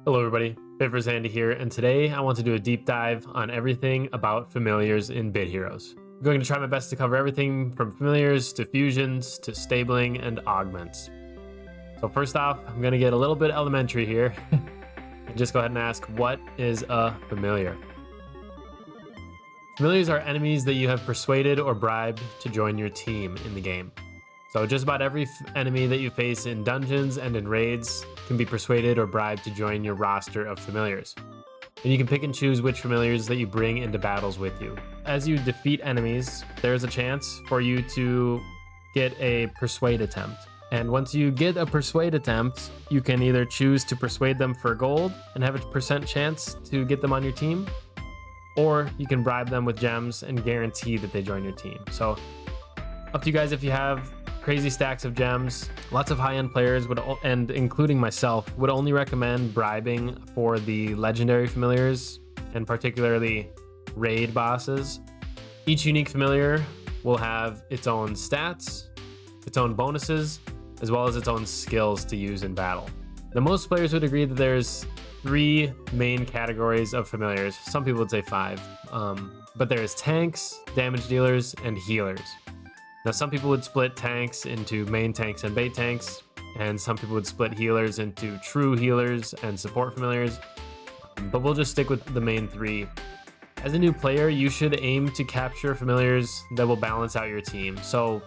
Hello everybody, Andy here, and today I want to do a deep dive on everything about familiars in Bit Heroes. I'm going to try my best to cover everything from familiars to fusions to stabling and augments. So first off, I'm going to get a little bit elementary here and just go ahead and ask, what is a familiar? Familiars are enemies that you have persuaded or bribed to join your team in the game. So just about every enemy that you face in dungeons and in raids can be persuaded or bribed to join your roster of familiars. And you can pick and choose which familiars that you bring into battles with you. As you defeat enemies, there's a chance for you to get a persuade attempt. And once you get a persuade attempt, you can either choose to persuade them for gold and have a % chance to get them on your team, or you can bribe them with gems and guarantee that they join your team. So up to you guys if you have crazy stacks of gems. Lots of high-end players would, and including myself, would only recommend bribing for the legendary familiars and particularly raid bosses. Each unique familiar will have its own stats, its own bonuses, as well as its own skills to use in battle. Now, most players would agree that there's 3 main categories of familiars. Some people would say 5, but there's tanks, damage dealers, and healers. Now, some people would split tanks into main tanks and bait tanks, and some people would split healers into true healers and support familiars, but we'll just stick with the main 3. As a new player, you should aim to capture familiars that will balance out your team. So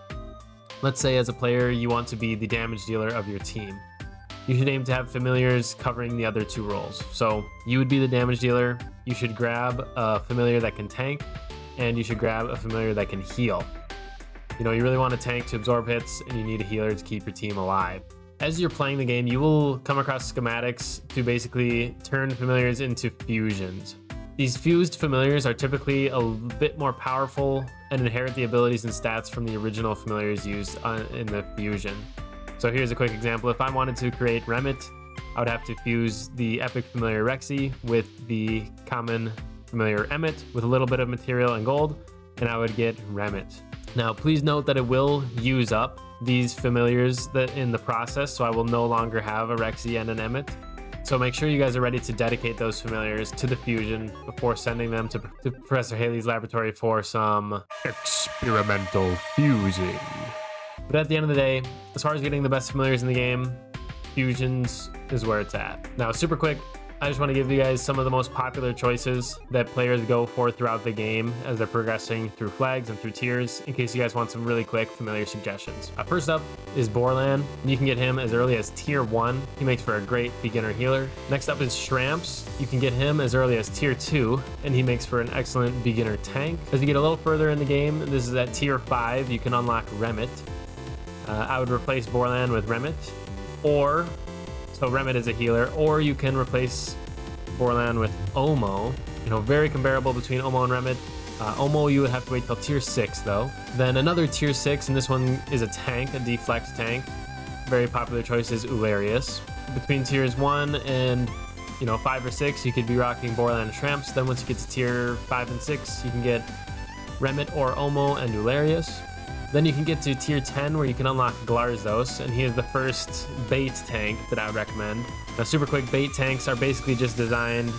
let's say as a player, you want to be the damage dealer of your team. You should aim to have familiars covering the other 2 roles. So you would be the damage dealer, you should grab a familiar that can tank, and you should grab a familiar that can heal. You know, you really want a tank to absorb hits, and you need a healer to keep your team alive. As you're playing the game, you will come across schematics to basically turn familiars into fusions. These fused familiars are typically a bit more powerful and inherit the abilities and stats from the original familiars used in the fusion. So here's a quick example. If I wanted to create Remit, I would have to fuse the epic familiar Rexy with the common familiar Emmet with a little bit of material and gold, and I would get Remit. Now, please note that it will use up these familiars that in the process, so I will no longer have a Rexy and an Emmet. So make sure you guys are ready to dedicate those familiars to the fusion before sending them to Professor Haley's laboratory for some experimental fusing. But at the end of the day, as far as getting the best familiars in the game, fusions is where it's at. Now, super quick, I just want to give you guys some of the most popular choices that players go for throughout the game as they're progressing through flags and through tiers, in case you guys want some really quick familiar suggestions. First up is Borland. You can get him as early as tier 1. He makes for a great beginner healer. Next up is Shramps. You can get him as early as tier 2, and he makes for an excellent beginner tank. As you get a little further in the game, this is at tier 5, you can unlock Remit. I would replace Borland with Remit, or so Remit is a healer, or you can replace Borland with Omo. You know, very comparable between Omo and Remit. Omo, you would have to wait till tier 6 though. Then another tier 6, and this one is a tank, a deflect tank. Very popular choice is Ularius. Between tiers 1 and 5 or 6, you could be rocking Borland and Shramps. Then once you get to tier 5 and 6, you can get Remit or Omo and Ularius. Then you can get to tier 10 where you can unlock Glarzos, and he is the first bait tank that I would recommend. Now, super quick, bait tanks are basically just designed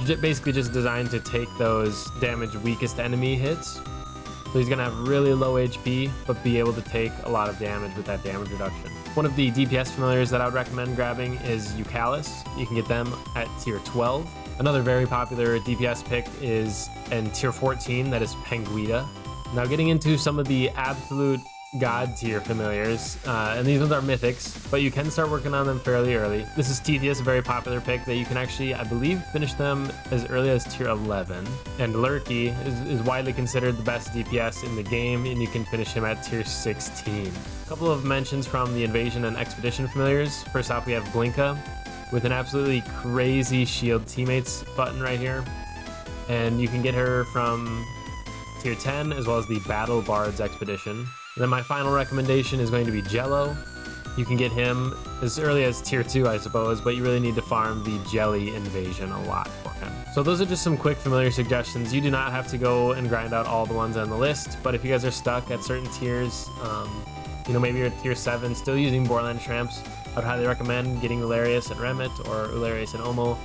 to take those damage weakest enemy hits. So he's gonna have really low HP, but be able to take a lot of damage with that damage reduction. One of the DPS familiars that I would recommend grabbing is Eucalis. You can get them at tier 12. Another very popular DPS pick is in tier 14, that is Penguita. Now, getting into some of the absolute god tier familiars, and these ones are mythics, but you can start working on them fairly early. This is Tithius, a very popular pick that you can actually, I believe, finish them as early as tier 11. And Lurky is widely considered the best DPS in the game, and you can finish him at tier 16. A couple of mentions from the Invasion and Expedition familiars. First off, we have Blinka with an absolutely crazy shield teammates button right here. And you can get her from tier 10, as well as the Battle Bards Expedition. And then my final recommendation is going to be Jello. You can get him as early as tier 2, I suppose, but you really need to farm the Jelly Invasion a lot for him. So those are just some quick familiar suggestions. You do not have to go and grind out all the ones on the list, but if you guys are stuck at certain tiers, maybe you're at tier 7, still using Borland Shramps, I'd highly recommend getting Ularius and Remit or Ularius and Omo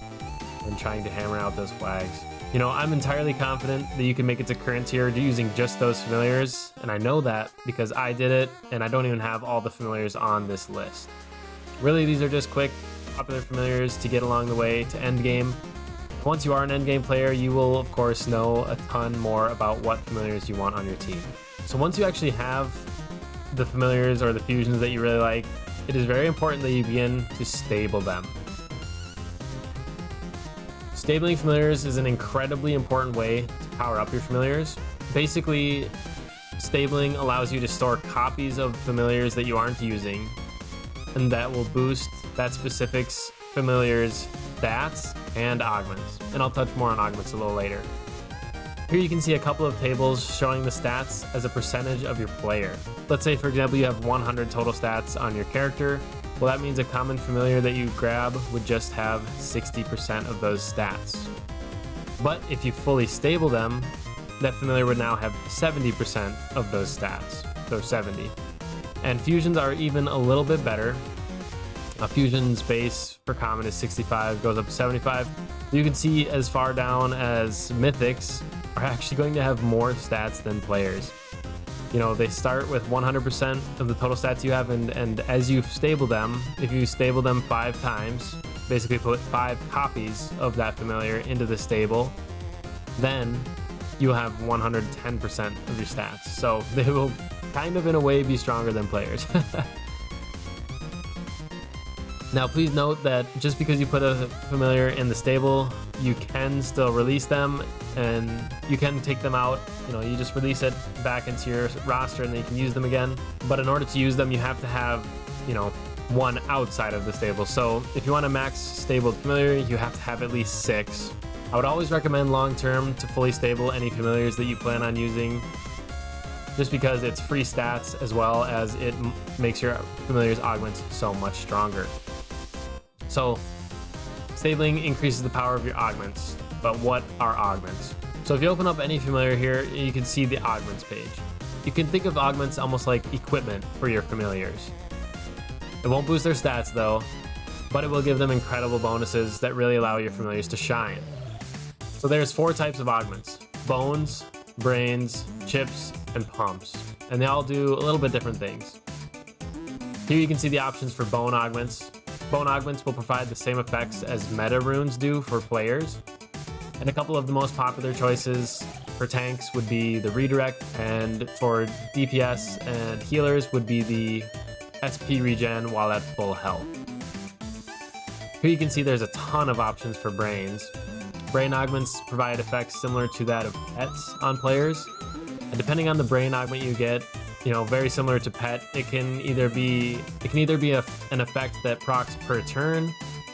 and trying to hammer out those flags. You know, I'm entirely confident that you can make it to current tier using just those familiars, and I know that because I did it, and I don't even have all the familiars on this list. Really, these are just quick, popular familiars to get along the way to endgame. Once you are an endgame player, you will of course know a ton more about what familiars you want on your team. So once you actually have the familiars or the fusions that you really like, it is very important that you begin to stable them. Stabling familiars is an incredibly important way to power up your familiars. Basically, stabling allows you to store copies of familiars that you aren't using, and that will boost that specific familiar's stats and augments. And I'll touch more on augments a little later. Here you can see a couple of tables showing the stats as a percentage of your player. Let's say, for example, you have 100 total stats on your character. Well, that means a common familiar that you grab would just have 60% of those stats. But if you fully stable them, that familiar would now have 70% of those stats, so 70. And fusions are even a little bit better. A fusion's base for common is 65, goes up to 75. You can see as far down as mythics are actually going to have more stats than players. You know, they start with 100% of the total stats you have, and as you stable them, if you stable them 5 times, basically put 5 copies of that familiar into the stable, then you'll have 110% of your stats. So they will kind of in a way be stronger than players. Now please note that just because you put a familiar in the stable, you can still release them and you can take them out. You know, you just release it back into your roster and then you can use them again. But in order to use them, you have to have, you know, one outside of the stable. So if you want a max stabled familiar, you have to have at least 6. I would always recommend long term to fully stable any familiars that you plan on using, just because it's free stats as well as it makes your familiars augments so much stronger. So stabling increases the power of your augments, but what are augments? So if you open up any familiar here, you can see the augments page. You can think of augments almost like equipment for your familiars. It won't boost their stats though, but it will give them incredible bonuses that really allow your familiars to shine. So there's 4 types of augments: bones, brains, chips, and pumps. And they all do a little bit different things. Here you can see the options for bone augments. Bone augments will provide the same effects as meta runes do for players. And a couple of the most popular choices for tanks would be the redirect, and for DPS and healers would be the SP regen while at full health. Here you can see there's a ton of options for brains. Brain augments provide effects similar to that of pets on players. And depending on the brain augment you get, you know, very similar to pet, it can either be an effect that procs per turn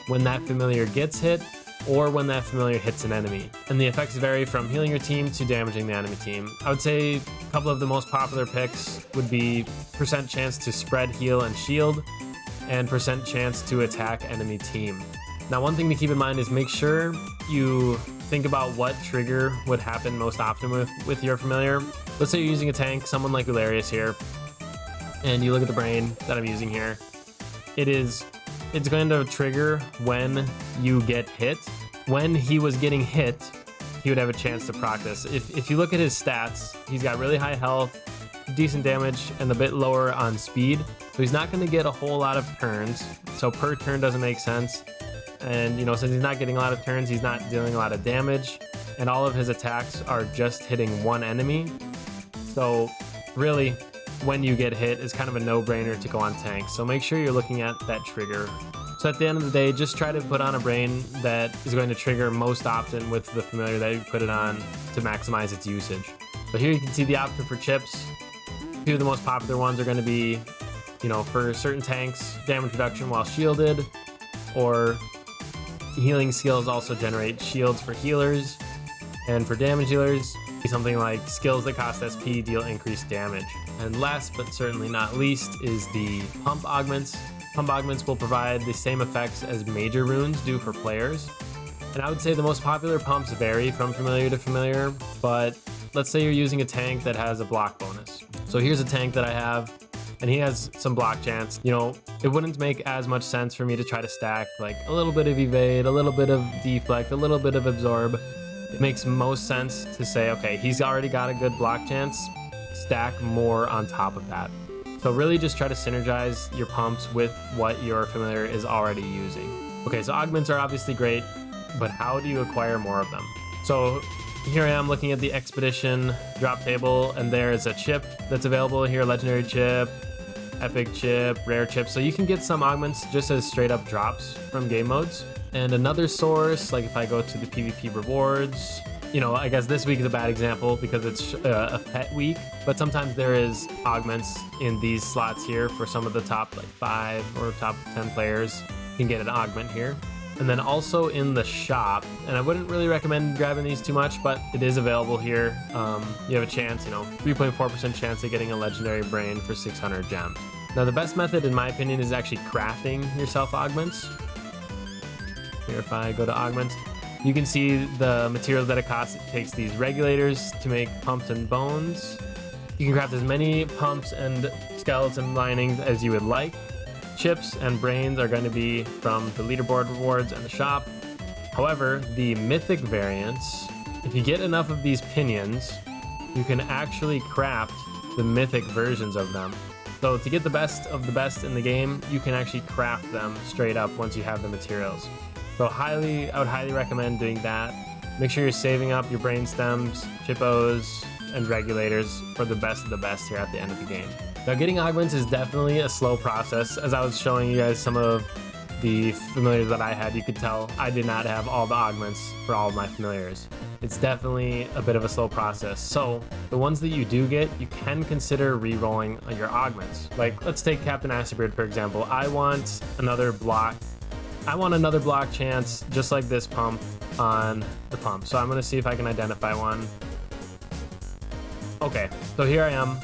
when that familiar gets hit, or when that familiar hits an enemy. And the effects vary from healing your team to damaging the enemy team. I would say a couple of the most popular picks would be % chance to spread, heal, and shield, and % chance to attack enemy team. Now, one thing to keep in mind is make sure you think about what trigger would happen most often with your familiar. Let's say you're using a tank, someone like Ularius here, and you look at the brain that I'm using here. It's going to trigger when you get hit. When he was getting hit, he would have a chance to proc this. If you look at his stats, he's got really high health, decent damage, and a bit lower on speed. So he's not going to get a whole lot of turns. So per turn doesn't make sense. And, you know, since he's not getting a lot of turns, he's not dealing a lot of damage, and all of his attacks are just hitting one enemy. So really, when you get hit, it's kind of a no-brainer to go on tank. So make sure you're looking at that trigger. So at the end of the day, just try to put on a brain that is going to trigger most often with the familiar that you put it on to maximize its usage. So here you can see the option for chips. 2 of the most popular ones are going to be, you know, for certain tanks, damage reduction while shielded, or healing skills also generate shields for healers, and for damage dealers, something like skills that cost SP deal increased damage. And last but certainly not least is the pump augments. Pump augments will provide the same effects as major runes do for players. And I would say the most popular pumps vary from familiar to familiar, but let's say you're using a tank that has a block bonus. So here's a tank that I have. and he has some block chance. You know, it wouldn't make as much sense for me to try to stack like a little bit of evade, a little bit of deflect, a little bit of absorb. It makes most sense to say, okay, he's already got a good block chance, stack more on top of that. So really just try to synergize your pumps with what your familiar is already using. Okay, so augments are obviously great, but how do you acquire more of them? So here I am looking at the expedition drop table, and there's a chip that's available here, legendary chip, epic chip, rare chip. So you can get some augments just as straight up drops from game modes. And another source, like if I go to the PvP rewards, you know, I guess this week is a bad example because it's a pet week, but sometimes there is augments in these slots here for some of the top like 5 or top 10 players. You can get an augment here. And then also in the shop, and I wouldn't really recommend grabbing these too much, but it is available here. You have a chance, you know, 3.4% chance of getting a legendary brain for 600 gems. Now the best method in my opinion is actually crafting yourself augments. Here if I go to augments, you can see the materials that it costs. It takes these regulators to make pumps and bones. You can craft as many pumps and skeleton linings as you would like. Chips and brains are going to be from the leaderboard rewards and the shop. However, the mythic variants, if you get enough of these pinions, you can actually craft the mythic versions of them. So to get the best of the best in the game, you can actually craft them straight up once you have the materials. So I would highly recommend doing that. Make sure you're saving up your brain stems, chippos, and regulators for the best of the best here at the end of the game. Now getting augments is definitely a slow process. As I was showing you guys some of the familiars that I had, you could tell I did not have all the augments for all of my familiars. It's definitely a bit of a slow process. So the ones that you do get, you can consider re-rolling your augments. Like let's take Captain Asterbeard for example. I want another block chance just like this pump on the pump. So I'm gonna see if I can identify one. Okay, so here I am.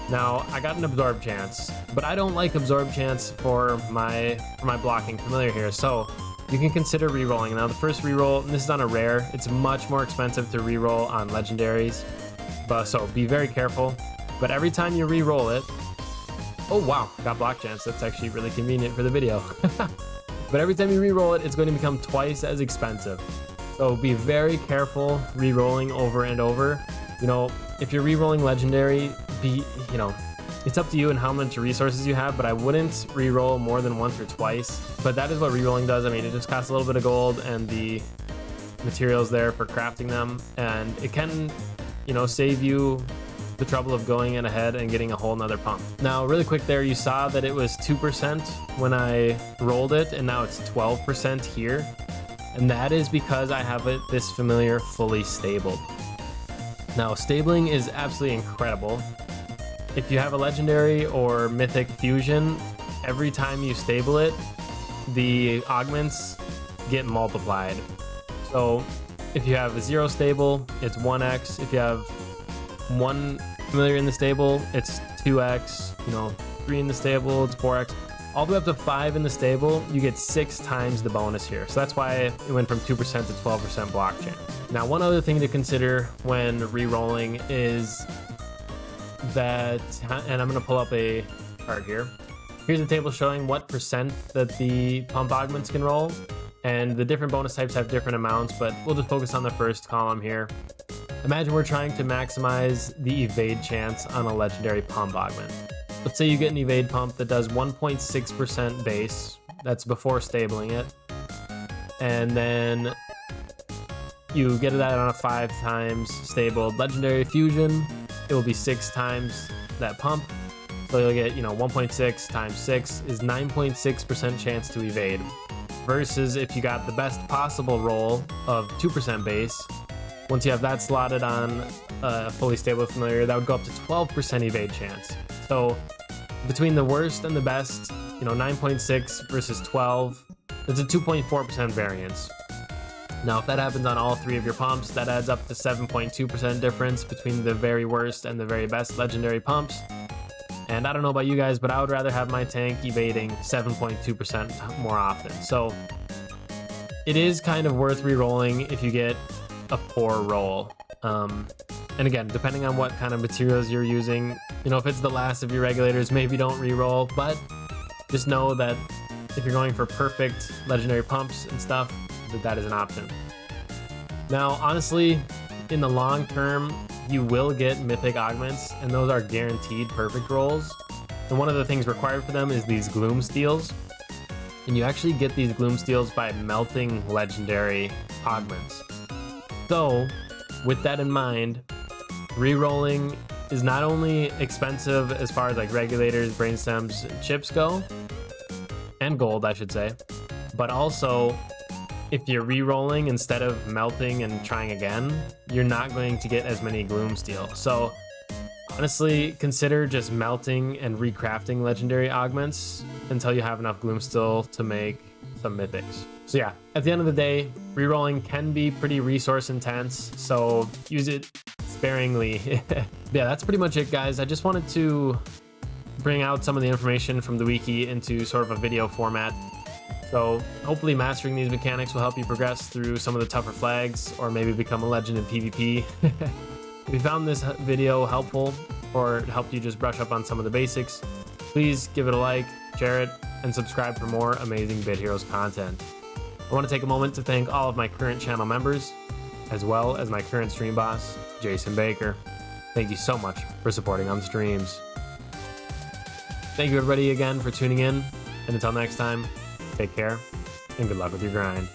Now I got an absorb chance, but I don't like absorb chance for my blocking familiar here. So you can consider re-rolling. Now the first re-roll, and this is on a rare, it's much more expensive to re-roll on legendaries. So be very careful. But every time you re-roll it, oh wow, got block chance. That's actually really convenient for the video. But every time you re-roll it, it's going to become twice as expensive. So be very careful re-rolling over and over. You know, if you're re-rolling legendary, it's up to you and how much resources you have, but I wouldn't re-roll more than once or twice. But that is what re-rolling does. I mean, it just costs a little bit of gold and the materials there for crafting them, and it can, you know, save you the trouble of going in ahead and getting a whole nother pump. Now, really quick there, you saw that it was 2% when I rolled it, and now it's 12% here. And that is because I have this familiar fully stabled. Now, stabling is absolutely incredible. If you have a legendary or mythic fusion, every time you stable it, the augments get multiplied. So if you have a 0 stable, it's 1x. If you have 1 familiar in the stable, it's 2x. You know, 3 in the stable, it's 4x. All the way up to 5 in the stable, you get 6 times the bonus here. So that's why it went from 2% to 12% block chance. Now, one other thing to consider when re-rolling is that, and I'm gonna pull up a chart here. Here's a table showing what percent that the pump augments can roll, and the different bonus types have different amounts, but we'll just focus on the first column here. Imagine we're trying to maximize the evade chance on a legendary pump augment. Let's say you get an evade pump that does 1.6% base, that's before stabling it, and then you get that on a 5 times stabled legendary fusion. It will be 6 times that pump. So you'll get, 1.6 times 6 is 9.6% chance to evade. Versus if you got the best possible roll of 2% base, once you have that slotted on a fully stable familiar, that would go up to 12% evade chance. So between the worst and the best, 9.6 versus 12, it's a 2.4% variance. Now, if that happens on all 3 of your pumps, that adds up to 7.2% difference between the very worst and the very best legendary pumps. And I don't know about you guys, but I would rather have my tank evading 7.2% more often. So it is kind of worth re-rolling if you get a poor roll. And again, depending on what kind of materials you're using, You know, if it's the last of your regulators, maybe don't re-roll, but just know that if you're going for perfect legendary pumps and stuff, that is an option. Now, honestly, in the long term, you will get mythic augments, and those are guaranteed perfect rolls. And one of the things required for them is these gloom steals. And you actually get these gloom steals by melting legendary augments. So, with that in mind, re-rolling is not only expensive as far as like regulators, brainstems, and chips go, and gold, I should say, but also if you're re-rolling instead of melting and trying again, you're not going to get as many gloom steel. So honestly, consider just melting and recrafting legendary augments until you have enough gloom steel to make some mythics. So yeah, at the end of the day, re-rolling can be pretty resource intense, so use it sparingly. Yeah, that's pretty much it, guys. I just wanted to bring out some of the information from the wiki into sort of a video format. So hopefully mastering these mechanics will help you progress through some of the tougher flags, or maybe become a legend in PvP. If you found this video helpful, or helped you just brush up on some of the basics, please give it a like, share it, and subscribe for more amazing Bit Heroes content. I want to take a moment to thank all of my current channel members, as well as my current stream boss, Jason Baker. Thank you so much for supporting on the streams. Thank you everybody again for tuning in, and until next time, take care and good luck with your grind.